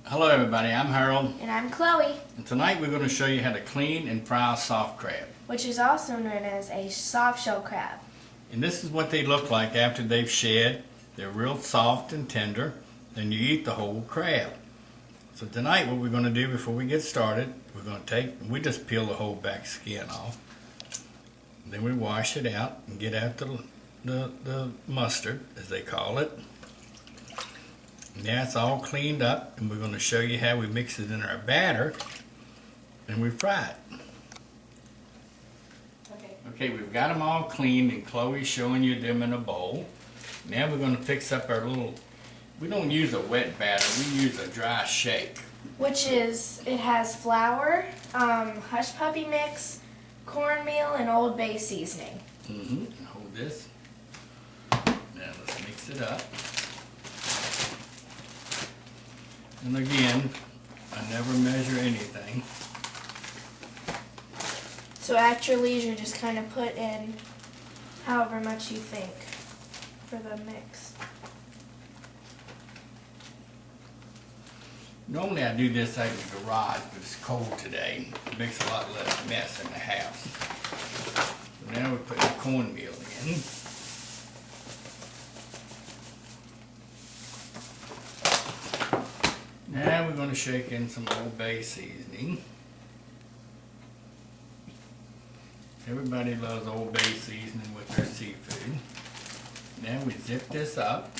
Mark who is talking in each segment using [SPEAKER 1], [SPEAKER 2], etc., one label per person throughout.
[SPEAKER 1] Hello everybody, I'm Harold,
[SPEAKER 2] And I'm Chloe,
[SPEAKER 1] and tonight we're going to show you how to clean and fry a soft crab.
[SPEAKER 2] which is also known as a soft shell crab.
[SPEAKER 1] And this is what they look like after they've shed. They're real soft and tender, and you eat the whole crab. So tonight what we're going to do before we get started, we just peel the whole back skin off. Then we wash it out and get out the mustard, as they call it. Now it's all cleaned up, and we're going to show you how we mix it in our batter and we fry it. Okay, we've got them all cleaned, and Chloe's showing you them in a bowl. Now we're going to fix up our we don't use a wet batter, we use a dry shake.
[SPEAKER 2] It has flour, hush puppy mix, cornmeal, and Old Bay seasoning.
[SPEAKER 1] Hold this. Now let's mix it up. And again, I never measure anything.
[SPEAKER 2] So at your leisure, just kind of put in however much you think for the mix.
[SPEAKER 1] Normally I do this out in the garage, but it's cold today. It makes a lot less mess in the house. So now we put the cornmeal in. Now we're going to shake in some Old Bay seasoning. Everybody loves Old Bay seasoning with their seafood. Now we zip this up.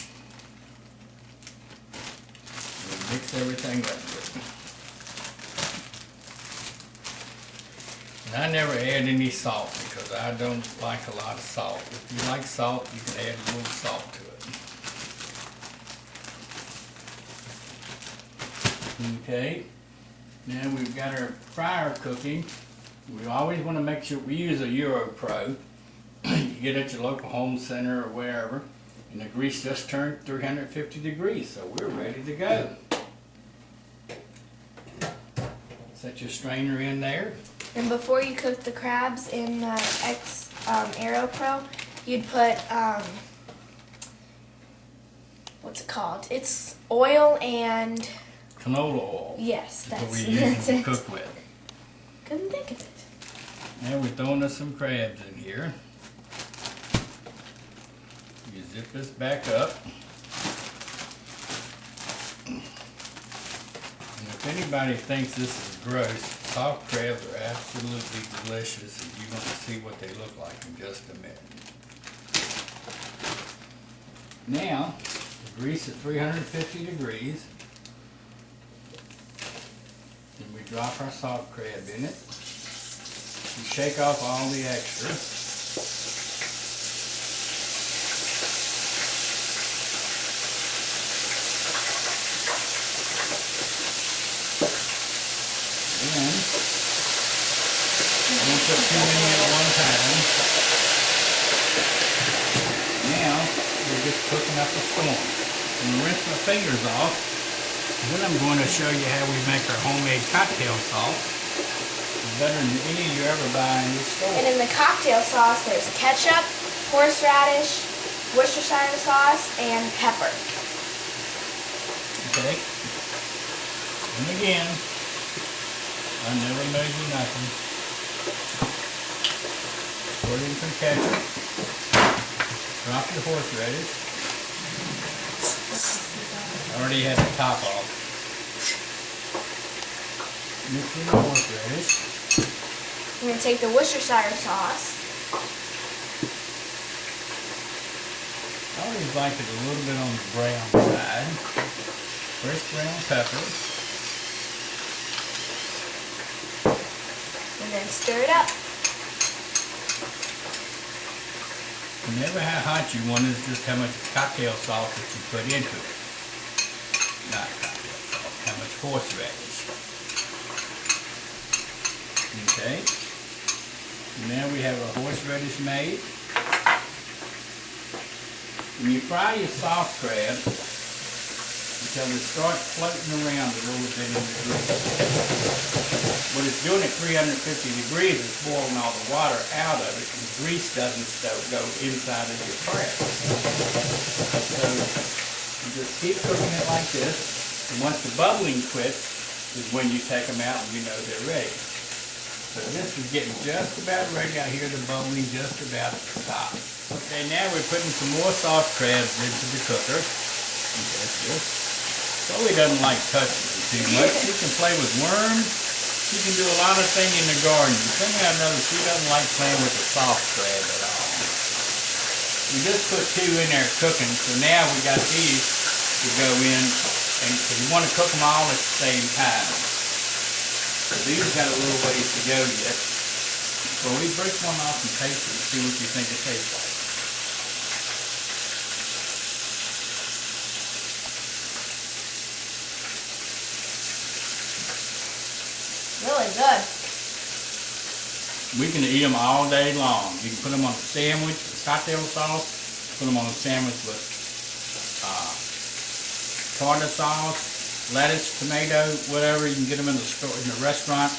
[SPEAKER 1] And mix everything up with it. And I never add any salt because I don't like a lot of salt. If you like salt, you can add a little salt to it. Okay, now we've got our fryer cooking. We always want to make sure we use a EuroPro. You get it at your local home center or wherever, and the grease just turned 350 degrees, so we're ready to go. Set your strainer in there.
[SPEAKER 2] And before you cook the crabs in AeroPro, you'd put, what's it called? It's oil and...
[SPEAKER 1] canola oil.
[SPEAKER 2] Yes,
[SPEAKER 1] that's what we
[SPEAKER 2] that's
[SPEAKER 1] use
[SPEAKER 2] it.
[SPEAKER 1] to cook with.
[SPEAKER 2] Couldn't think of it.
[SPEAKER 1] Now we're throwing us some crabs in here. You zip this back up. And if anybody thinks this is gross, soft crabs are absolutely delicious, and you're going to see what they look like in just a minute. Now, the grease at 350 degrees. And we drop our soft crab in it. We shake off all the extra. Then, don't put too many at one time. Now, we're just cooking up a storm. I'm going to rinse my fingers off. Then I'm going to show you how we make our homemade cocktail sauce. It's better than any you ever buy in the store.
[SPEAKER 2] And in the cocktail sauce, there's ketchup, horseradish, Worcestershire sauce, and pepper.
[SPEAKER 1] Okay. And again, I never measure nothing. Pour in some ketchup. Drop your horseradish. I already had the top off. Mix in the horseradish.
[SPEAKER 2] I'm going to take the Worcestershire sauce.
[SPEAKER 1] I always like it a little bit on the brown side. Fresh brown pepper.
[SPEAKER 2] And then stir it up.
[SPEAKER 1] Remember how hot you want is just how much cocktail sauce that you put into it. Not cocktail sauce, how much horseradish. Okay. Now we have our horseradish made. When you fry your soft crab until it starts floating around a little bit in the grease. What it's doing at 350 degrees is boiling all the water out of it, and the grease doesn't go inside of your crab. So you just keep cooking it like this. And once the bubbling quits is when you take them out and you know they're ready. So this is getting just about ready. I hear the bubbling just about to stop. Okay, now we're putting some more soft crabs into the cooker. Chloe doesn't like touching them too much. She can play with worms. She can do a lot of things in the garden. Somehow or another, she doesn't like playing with the soft crab at all. We just put 2 in there cooking, so now we got these to go in, and you want to cook them all at the same time. So these got a little ways to go yet. Well, we break one off and taste it and see what you think it tastes like.
[SPEAKER 2] Really good.
[SPEAKER 1] We can eat them all day long. You can put them on a sandwich, cocktail sauce, put them on a sandwich with tartar sauce, lettuce, tomato, whatever. You can get them in the store, in the restaurant,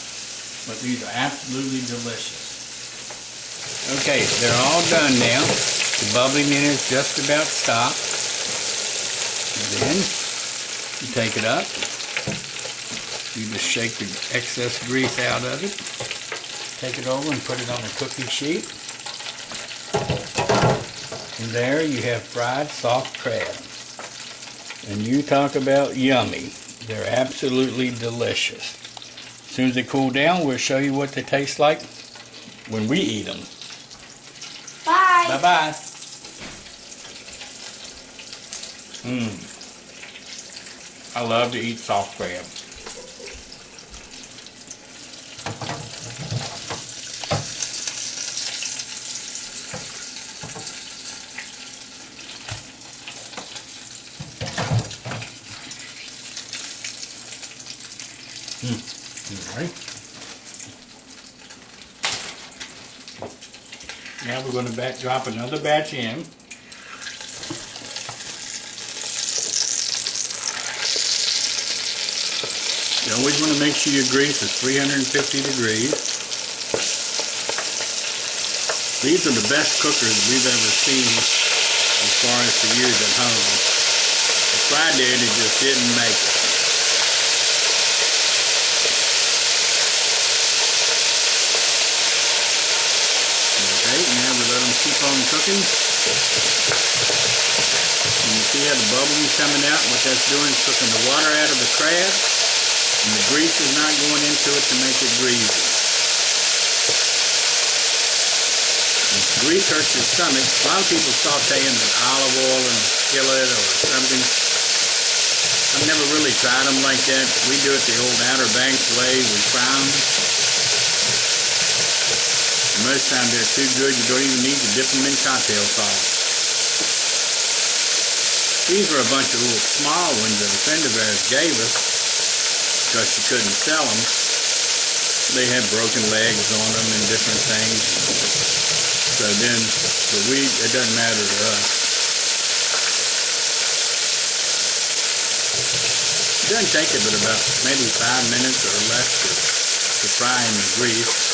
[SPEAKER 1] but these are absolutely delicious. Okay, they're all done now. The bubbling in is just about stopped. And then you take it up. You just shake the excess grease out of it. Take it over and put it on a cookie sheet. And there you have fried soft crab. And you talk about yummy. They're absolutely delicious. As soon as they cool down, we'll show you what they taste like when we eat them.
[SPEAKER 2] Bye.
[SPEAKER 1] Bye-bye. I love to eat soft crab. Alright. Now we're going to drop another batch in. You always want to make sure your grease is 350 degrees. These are the best cookers we've ever seen as far as to use at home. I tried it and it just didn't make it. Okay, now we let them keep on cooking. And you see how the bubbling coming out? What that's doing is cooking the water out of the crab, and the grease is not going into it to make it greasy. If grease hurts your stomach, a lot of people saute in with olive oil in a skillet or something. I've never really tried them like that. We do it the old Outer Banks way. We fry them. Most times they're too good, you don't even need to dip them in cocktail sauce. These were a bunch of little small ones that a friend of ours gave us because she couldn't sell them. They had broken legs on them and different things. So then, it doesn't matter to us. It doesn't take it but about maybe 5 minutes or less to fry in the grease.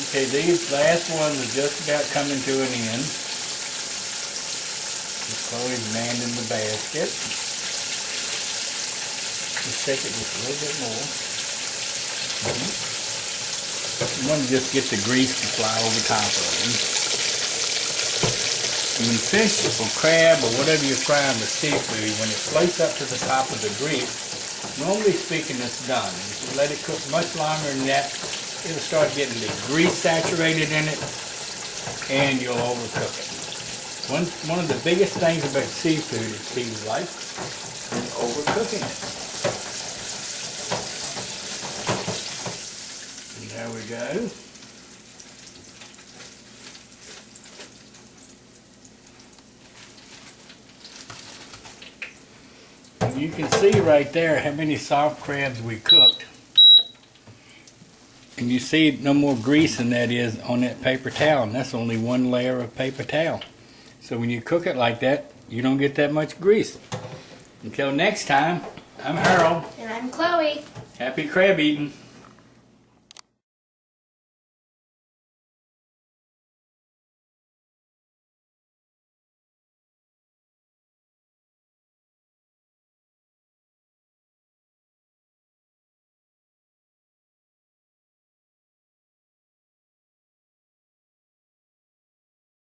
[SPEAKER 1] Okay, these last ones are just about coming to an end. Chloe's manding the basket. Just shake it just a little bit more. You want to just get the grease to fly over top of them. When fish or crab or whatever you're frying with seafood, when it floats up to the top of the grease, normally speaking it's done. If you let it cook much longer than that, it'll start getting the grease saturated in it and you'll overcook it. One of the biggest things about seafood, it seems like, is overcooking it. And there we go. And you can see right there how many soft crabs we cooked. And you see no more grease than that is on that paper towel, and that's only one layer of paper towel. So when you cook it like that, you don't get that much grease. Until next time, I'm Harold.
[SPEAKER 2] And I'm Chloe.
[SPEAKER 1] Happy crab eating.